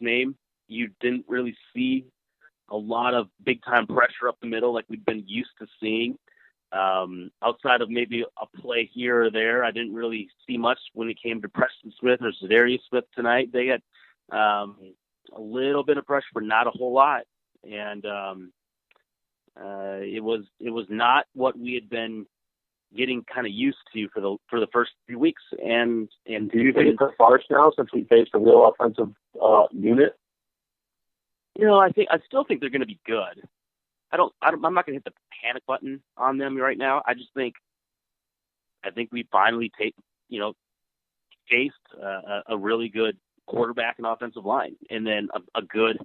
name. You didn't really see a lot of big-time pressure up the middle like we've been used to seeing. Outside of maybe a play here or there, I didn't really see much when it came to Preston Smith or Zadarius Smith tonight. They had a little bit of pressure, but not a whole lot. And it was not what we had been getting kind of used to for the first 3 weeks. And do you think it's a farce now since we faced a real offensive unit? I still think they're going to be good. I'm not going to hit the panic button on them right now. I think we finally faced a really good quarterback and offensive line, and then a good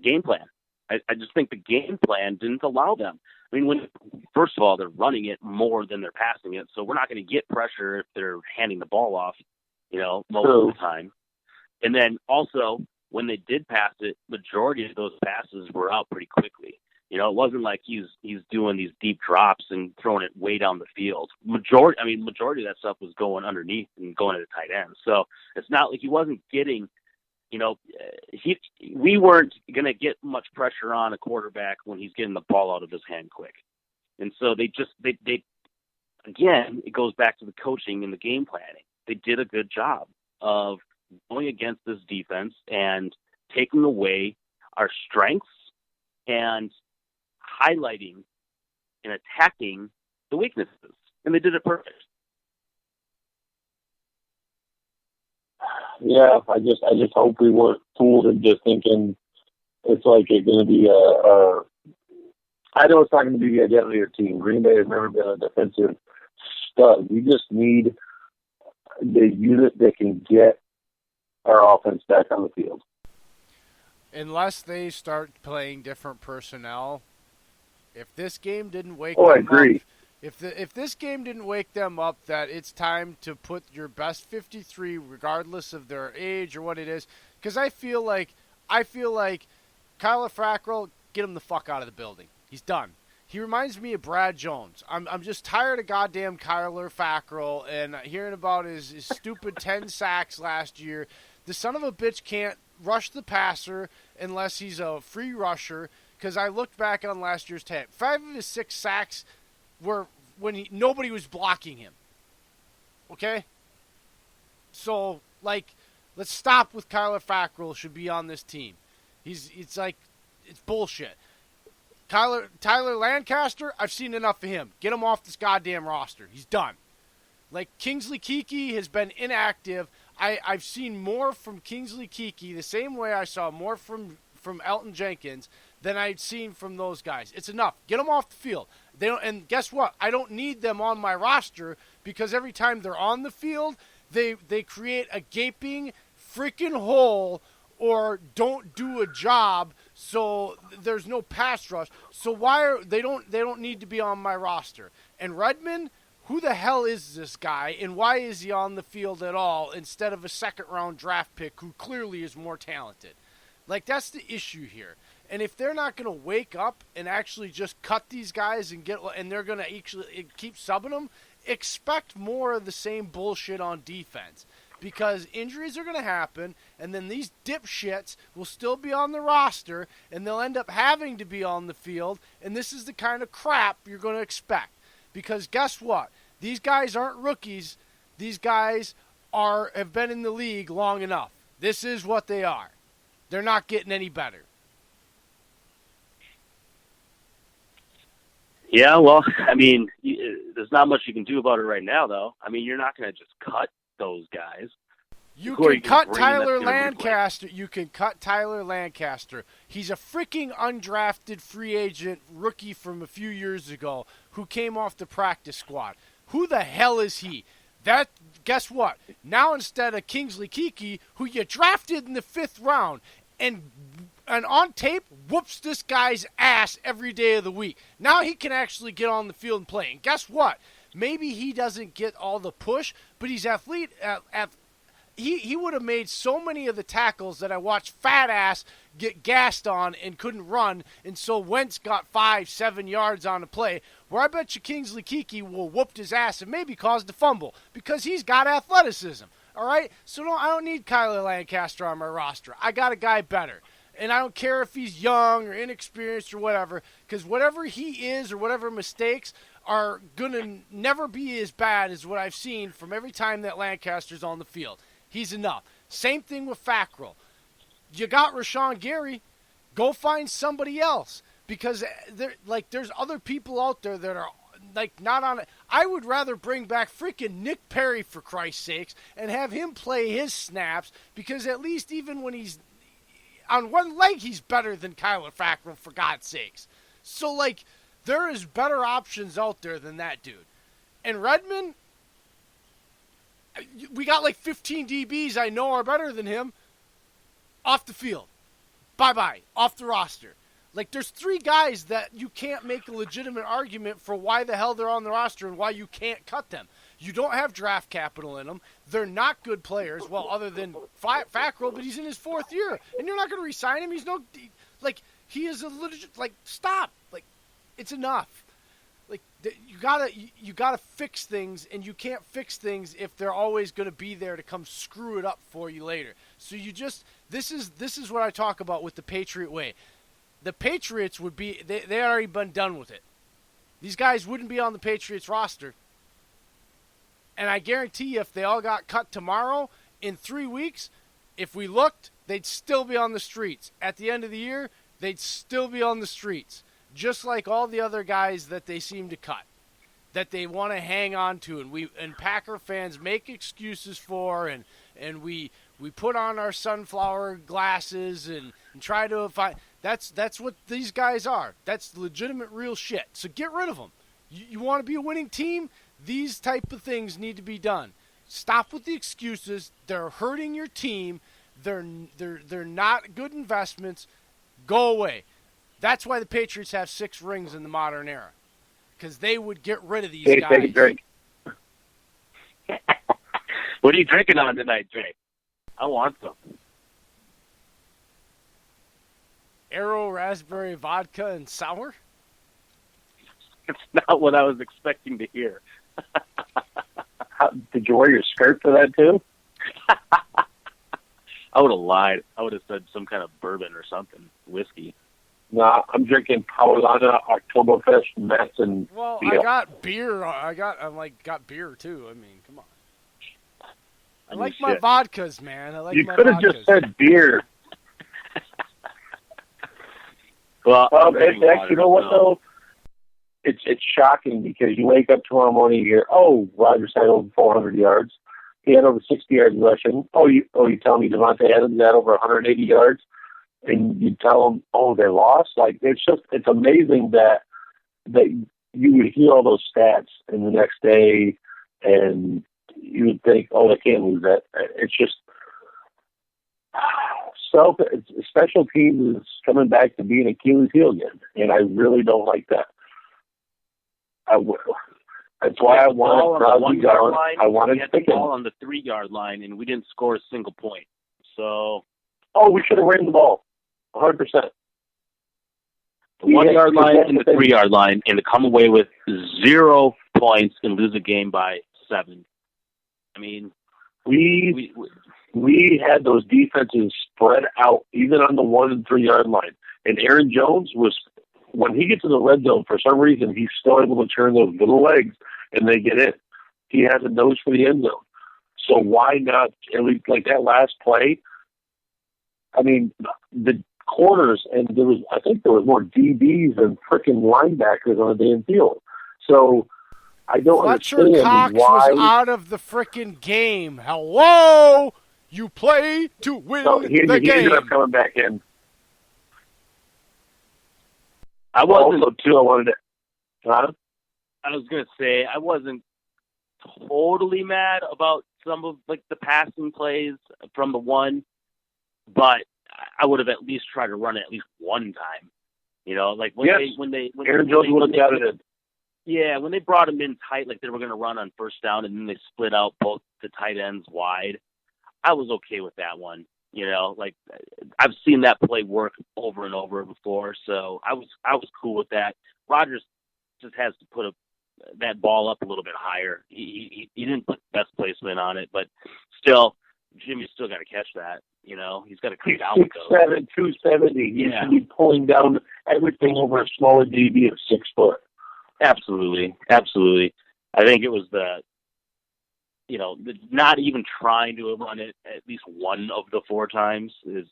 game plan. I just think the game plan didn't allow them. I mean, first of all, they're running it more than they're passing it, so we're not going to get pressure if they're handing the ball off, most of the time. And then also, when they did pass it, majority of those passes were out pretty quickly. It wasn't like he's doing these deep drops and throwing it way down the field. Majority of that stuff was going underneath and going to the tight end. So it's not like he wasn't getting, we weren't going to get much pressure on a quarterback when he's getting the ball out of his hand quick. And so they again, it goes back to the coaching and the game planning. They did a good job of going against this defense and taking away our strengths and highlighting and attacking the weaknesses. And they did it perfect. Yeah, I just hope we weren't fooled and just thinking it's like it's going to be I know it's not going to be the identity of the team. Green Bay has never been a defensive stud. We just need the unit that can get our offense back on the field. Unless they start playing different personnel, if this game didn't wake I them agree. up, if this game didn't wake them up that it's time to put your best 53, regardless of their age or what it is, because I feel like Kyler Fackrell, get him the fuck out of the building. He's done. He reminds me of Brad Jones. I'm just tired of goddamn Kyler Fackrell and hearing about his stupid 10 sacks last year. The son of a bitch can't rush the passer unless he's a free rusher, because I looked back on last year's tape. 5 of his 6 sacks were when nobody was blocking him. Okay? So, let's stop with Kyler Fackrell should be on this team. It's bullshit. Tyler Lancaster, I've seen enough of him. Get him off this goddamn roster. He's done. Kingsley Keke has been inactive. I've seen more from Kingsley Keke the same way I saw more from Elton Jenkins than I'd seen from those guys. It's enough. Get them off the field. And guess what? I don't need them on my roster because every time they're on the field, they create a gaping freaking hole or don't do a job, so there's no pass rush. So they don't need to be on my roster. And Redmond, who the hell is this guy, and why is he on the field at all instead of a second-round draft pick who clearly is more talented? That's the issue here. And if they're not going to wake up and actually just cut these guys and they're going to actually keep subbing them, expect more of the same bullshit on defense. Because injuries are going to happen, and then these dipshits will still be on the roster, and they'll end up having to be on the field, and this is the kind of crap you're going to expect. Because guess what? These guys aren't rookies. These guys have been in the league long enough. This is what they are. They're not getting any better. Yeah, well, I mean, there's not much you can do about it right now, though. I mean, you're not going to just cut those guys. You can cut Tyler Lancaster. You can cut Tyler Lancaster. He's a freaking undrafted free agent rookie from a few years ago who came off the practice squad. Who the hell is he? Guess what? Now instead of Kingsley Keke, who you drafted in the 5th round, and on tape whoops this guy's ass every day of the week. Now he can actually get on the field and play. And guess what? Maybe he doesn't get all the push, but he's athlete. He would have made so many of the tackles that I watched fat ass get gassed on and couldn't run, and so Wentz got 5-7 yards on a play, where I bet you Kingsley Keke will whooped his ass and maybe caused a fumble because he's got athleticism. All right? So I don't need Kyler Lancaster on my roster. I got a guy better. And I don't care if he's young or inexperienced or whatever, because whatever he is or whatever mistakes are going to never be as bad as what I've seen from every time that Lancaster's on the field. He's enough. Same thing with Fackrell. You got Rashawn Gary. Go find somebody else, because there's other people out there that are not on it. I would rather bring back freaking Nick Perry, for Christ's sakes, and have him play his snaps, because at least even when he's on one leg, he's better than Kyler Fackrell, for God's sakes. So, there is better options out there than that dude. And Redmond, we got 15 DBs I know are better than him off the field. Bye-bye. Off the roster. There's 3 guys that you can't make a legitimate argument for why the hell they're on the roster and why you can't cut them. You don't have draft capital in them. They're not good players. Well, other than Fackrell, but he's in his 4th year. And you're not going to re-sign him. He's no... he is a legit... stop. It's enough. You gotta fix things, and you can't fix things if they're always going to be there to come screw it up for you later. So this is what I talk about with the Patriot way. The Patriots would be... They already been done with it. These guys wouldn't be on the Patriots roster. And I guarantee you, if they all got cut tomorrow, in 3 weeks, if we looked, they'd still be on the streets. At the end of the year, they'd still be on the streets. Just like all the other guys that they seem to cut, that they want to hang on to, and Packer fans make excuses for, and we put on our sunflower glasses and try to find. That's what these guys are. That's legitimate, real shit. So get rid of them. You want to be a winning team? These type of things need to be done. Stop with the excuses. They're hurting your team. They're not good investments. Go away. That's why the Patriots have 6 rings in the modern era, because they would get rid of these guys. Take a drink. What are you drinking on tonight, Drake? I want some. Arrow raspberry vodka and sour? It's not what I was expecting to hear. Did you wear your skirt for that too? I would have lied. I would have said some kind of bourbon or something, whiskey. Nah, I'm drinking Paulana Oktoberfest Mets and Well, beer. I got beer. I got beer too. I mean, come on. I like my vodkas, man. I like you my could have vodkas. just said beer. Well, you know what though? It's shocking because you wake up tomorrow morning and you hear, oh, Rodgers had over 400 yards. He had over 60 yards rushing. You tell me Devontae Adams had over 180 yards, and you tell them, oh, they lost. It's amazing that you would hear all those stats and the next day, and you would think, oh, they can't lose that. It's just special teams is coming back to being Achilles' heel again, and I really don't like that. That's why I wanted Crosby gone. I wanted the ball on the 3-yard line, and we didn't score a single point. So, we should have ran the ball, 100%. The 1-yard line and the 3-yard line, and to come away with 0 points and lose a game by 7. I mean, we had those defenses spread out, even on the 1 and 3-yard line. And Aaron Jones was, when he gets in the red zone, for some reason, he's still able to turn those little legs and they get in. He has a nose for the end zone. So why not, at least like that last play? I mean, the corners, and I think there was more DBs than freaking linebackers on the damn field. So I don't understand Cox why. was out of the freaking game. Hello? You play to win the game. He ended up coming back in. I wasn't. Also, too, I wanted to. Huh? I was going to say, I wasn't totally mad about some of the passing plays from the 1, but I would have at least tried to run it at least one time. When Aaron Jones would have got it in. Yeah, when they brought him in tight, they were going to run on first down, and then they split out both the tight ends wide. I was okay with that one. I've seen that play work over and over before, so I was cool with that. Rodgers just has to put that ball up a little bit higher. He didn't put best placement on it, but still, Jimmy's still got to catch that. He's got to come down with those. 6'7", 270. He should be pulling down everything over a smaller DB of 6 foot. Absolutely. I think it was not even trying to run it at least one of the 4 times is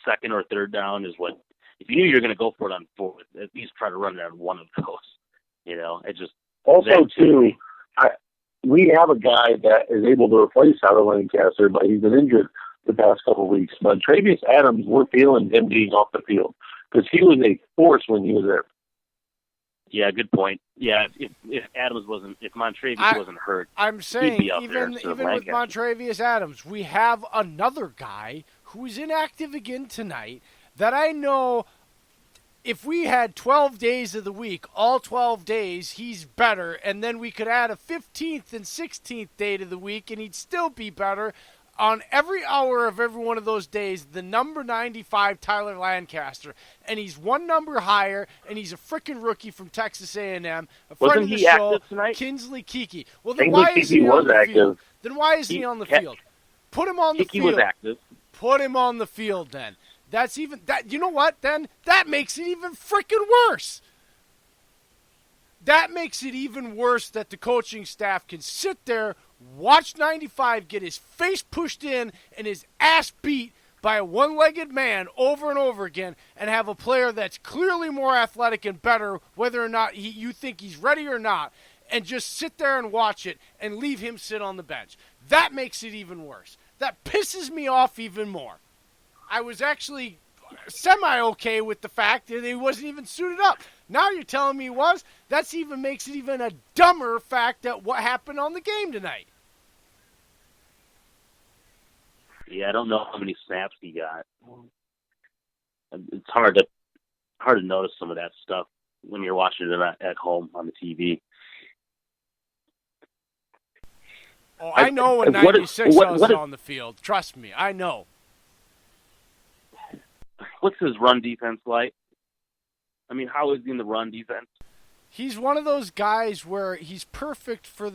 second or third down is what. If you knew you were going to go for it on 4th, at least try to run it on one of those. It just also too. We have a guy that is able to replace Tyler Lancaster, but he's been injured the past couple of weeks. But Travius Adams, we're feeling him being off the field because he was a force when he was there. Yeah, good point. Yeah, if Adams wasn't, if Montrevious wasn't hurt, I'm saying he'd be up even with Montrevious Adams, we have another guy who is inactive again tonight that I know. If we had 12 days of the week, all 12 days, he's better, and then we could add a 15th and 16th day to the week, and he'd still be better. On every hour of every one of those days, the number 95 Tyler Lancaster, and he's one number higher, and he's a freaking rookie from Texas A&M. A friend of the show, tonight? Kinsley Kiki. Well, then why is he on the field? Then why is he on the field? Put him on the field. Kiki was active. Put him on the field then. That's even that. You know what? Then that makes it even freaking worse. That makes it even worse that the coaching staff can sit there, watch 95 get his face pushed in and his ass beat by a one-legged man over and over again, and have a player that's clearly more athletic and better, whether or not you think he's ready or not, and just sit there and watch it and leave him sit on the bench. That makes it even worse. That pisses me off even more. I was actually semi-okay with the fact that he wasn't even suited up. Now you're telling me he was? That even makes it even a dumber fact that what happened on the game tonight. Yeah, I don't know how many snaps he got. It's hard to notice some of that stuff when you're watching it at home on the TV. Oh, I know when 96 was on the field. Trust me, I know. What's his run defense like? I mean, how is he in the run defense? He's one of those guys where he's perfect for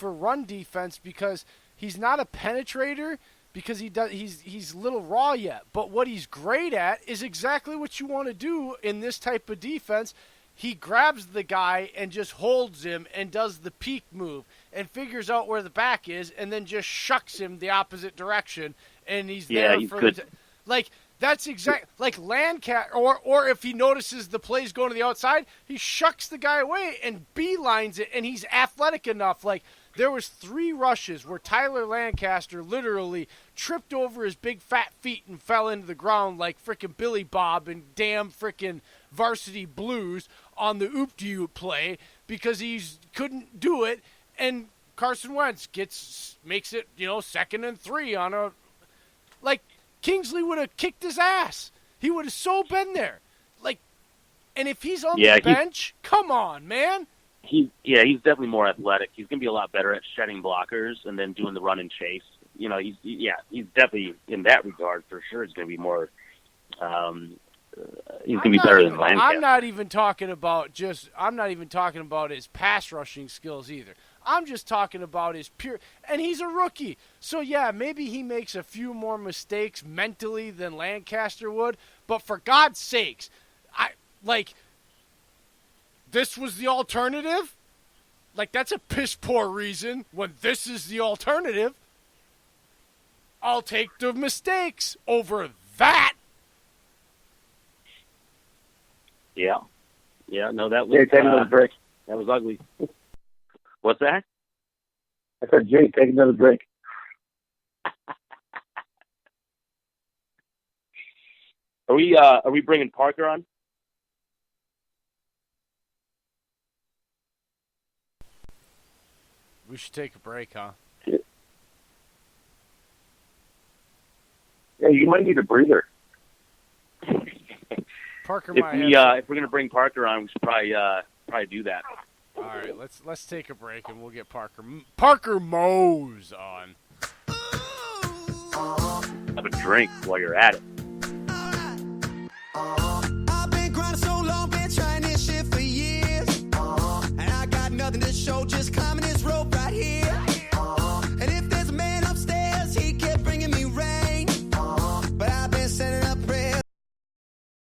run defense because he's not a penetrator because he's a little raw yet. But what he's great at is exactly what you want to do in this type of defense. He grabs the guy and just holds him and does the peek move and figures out where the back is and then just shucks him the opposite direction and he's there he's for good. That's like Lancaster, or if he notices the play's going to the outside, he shucks the guy away and beelines it, and he's athletic enough. Like, there was 3 rushes where Tyler Lancaster literally tripped over his big fat feet and fell into the ground like frickin' Billy Bob and damn frickin' Varsity Blues on the oop-de-oop play because he couldn't do it, and Carson Wentz makes it, 2nd and 3 on a, Kingsley would have kicked his ass. He would have so been there. And if he's on the bench, come on, man. He's definitely more athletic. He's going to be a lot better at shedding blockers and then doing the run and chase. He's definitely, in that regard, for sure, he's going to be more, he's going to be better than Lancaster. I'm not even talking about his pass rushing skills either. I'm just talking about his pure, and he's a rookie. So yeah, maybe he makes a few more mistakes mentally than Lancaster would, but for God's sakes, this was the alternative? That's a piss poor reason when this is the alternative. I'll take the mistakes over that. Yeah. Yeah, no, that was that was ugly. What's that? I said, Jay, take another break. Are we bringing Parker on? We should take a break, huh? Yeah, you might need a breather. Parker, if we're gonna bring Parker on, we should probably do that. All right, let's take a break and we'll get Parker Moes on. Have a drink while you're at it.